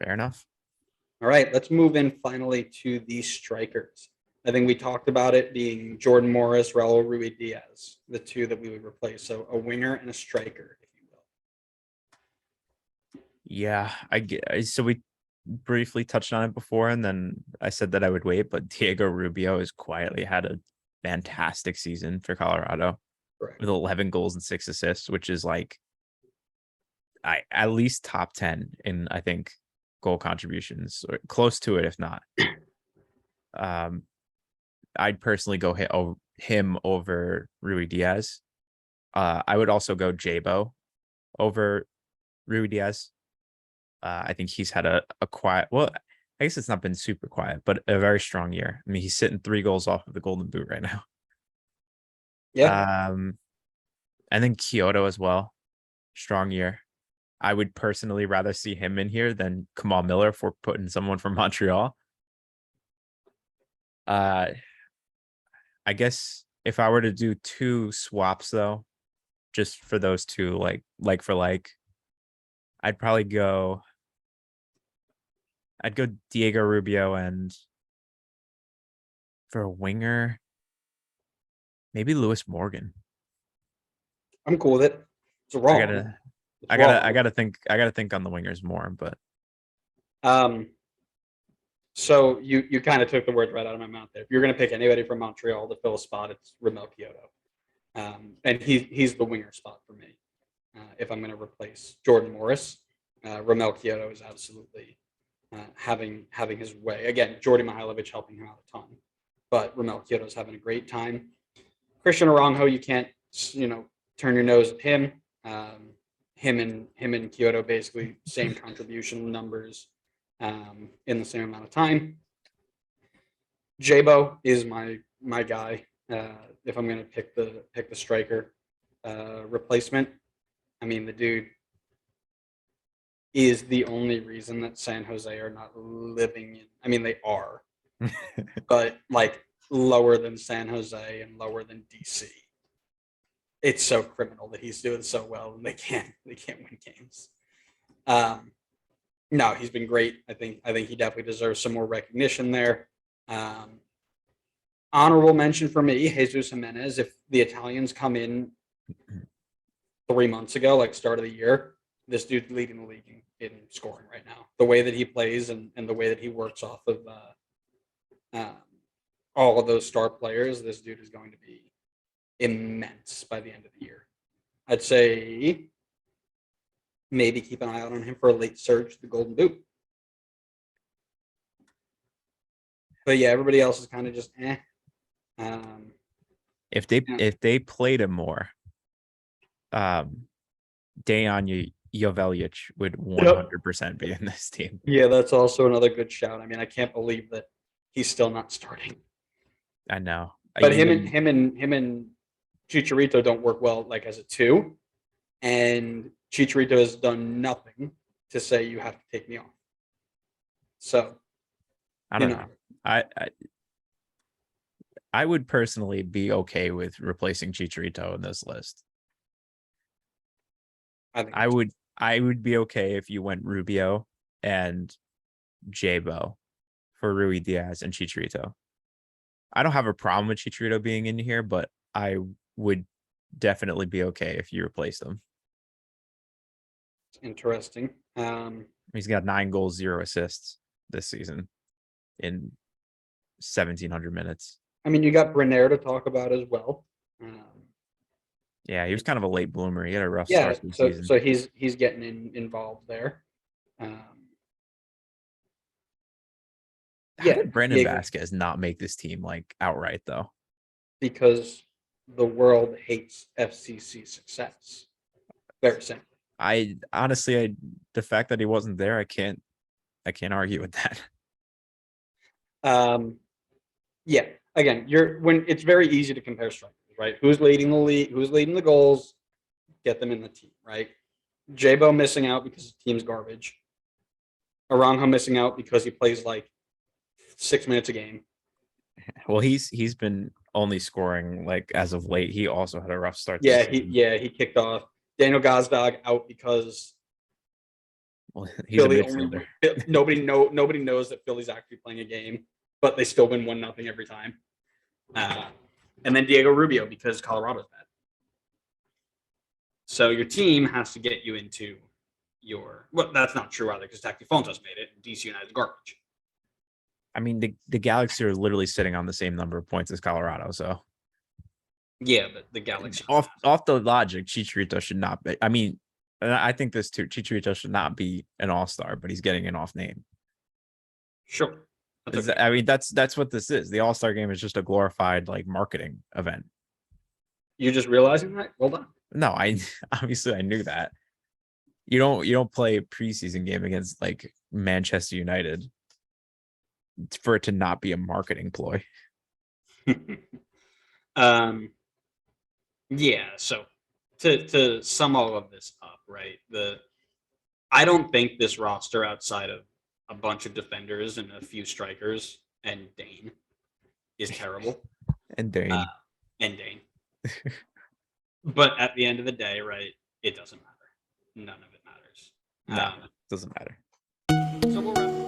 Fair enough. All right, let's move in finally to the strikers. I think we talked about it being Jordan Morris, Raul Ruiz-Diaz, the two that we would replace. So a winger and a striker, if you will. Yeah, so we briefly touched on it before, and then I said that I would wait, but Diego Rubio has quietly had a fantastic season for Colorado. Correct. With 11 goals and 6 assists, which is like at least top 10 in, I think, goal contributions, or close to it, if not. I'd personally go him over Ruiz-Diaz. I would also go Jabo over Ruiz-Diaz. I think he's had a quiet, well, I guess it's not been super quiet, but a very strong year. I mean, he's sitting 3 goals off of the Golden Boot right now. Yeah. And then Kyoto as well. Strong year. I would personally rather see him in here than Kamal Miller for putting someone from Montreal. I guess if I were to do 2 swaps though, just for those two, like for like, I'd go Diego Rubio, and for a winger, maybe Lewis Morgan. I'm cool with it. It's wrong. I gotta think on the wingers more, but so you kind of took the words right out of my mouth there. If you're gonna pick anybody from Montreal to fill a spot, it's Ramel Kyoto. And he's the winger spot for me. If I'm gonna replace Jordan Morris, Ramel Kyoto is absolutely having his way. Again, Jordy Mihailovic helping him out a ton, but Ramel Kyoto is having a great time. Christian Aranjo, you can't turn your nose at him. Him and Kyoto basically same contribution numbers in the same amount of time. Jabo is my guy. If I'm gonna pick the striker replacement, I mean the dude is the only reason that San Jose are not living in. I mean they are, but like lower than San Jose and lower than DC. It's so criminal that he's doing so well and they can't win games. No, he's been great. I think he definitely deserves some more recognition there. Honorable mention for me, Jesus Jimenez. If the Italians come in 3 months ago, like start of the year, this dude's leading the league in scoring right now. The way that he plays and the way that he works off of all of those star players, this dude is going to be immense by the end of the year. I'd say maybe keep an eye out on him for a late surge to the Golden Boot. But yeah, everybody else is kind of just eh. If they played him more, Dejan Jovelic would 100% be in this team. Yeah, that's also another good shout. I mean, I can't believe that he's still not starting. I know, but him and Chicharito don't work well like as a 2, and Chicharito has done nothing to say you have to take me off. So I don't know. I would personally be okay with replacing Chicharito in this list. I would be okay if you went Rubio and Jabo for Ruiz-Diaz and Chicharito. I don't have a problem with Chicharito being in here, but I would definitely be okay if you replace them. Interesting. He's got 9 goals, 0 assists this season in 1,700 minutes. I mean, you got Brenner to talk about as well. Yeah, he was kind of a late bloomer. He had a rough start to the season. So he's getting involved there. How did Brandon Vasquez not make this team like outright though? Because the world hates FCC success. Very simple. I honestly, the fact that he wasn't there, I can't argue with that. Yeah. Again, when it's very easy to compare strikers, right? Who's leading the league? Who's leading the goals? Get them in the team, right? Jabo missing out because the team's garbage. Aranjo missing out because he plays like 6 minutes a game. Well, he's been only scoring like as of late. He also had a rough start. Yeah, he kicked off. Daniel Gazdag out because Well, he's a Philly midfielder. nobody knows that Philly's actually playing a game, but they still win 1-0 every time. And then Diego Rubio because Colorado's bad. So your team has to get you into your. Well, that's not true either because Tactifontes made it. And DC United's garbage. I mean, the Galaxy are literally sitting on the same number of points as Colorado. So yeah, but the Galaxy off the logic, Chicharito should not be. I mean, I think this too. Chicharito should not be an all-star, but he's getting an off name. Sure. Okay. I mean, that's what this is. The All-Star game is just a glorified like marketing event. You're just realizing that? Well done. No, I obviously I knew that. You don't play a preseason game against like Manchester United for it to not be a marketing ploy. Yeah, so to sum all of this up, right? I don't think this roster outside of a bunch of defenders and a few strikers and Dane is terrible. And Dane. But at the end of the day, right, it doesn't matter. None of it matters. No, it doesn't matter. So we'll wrap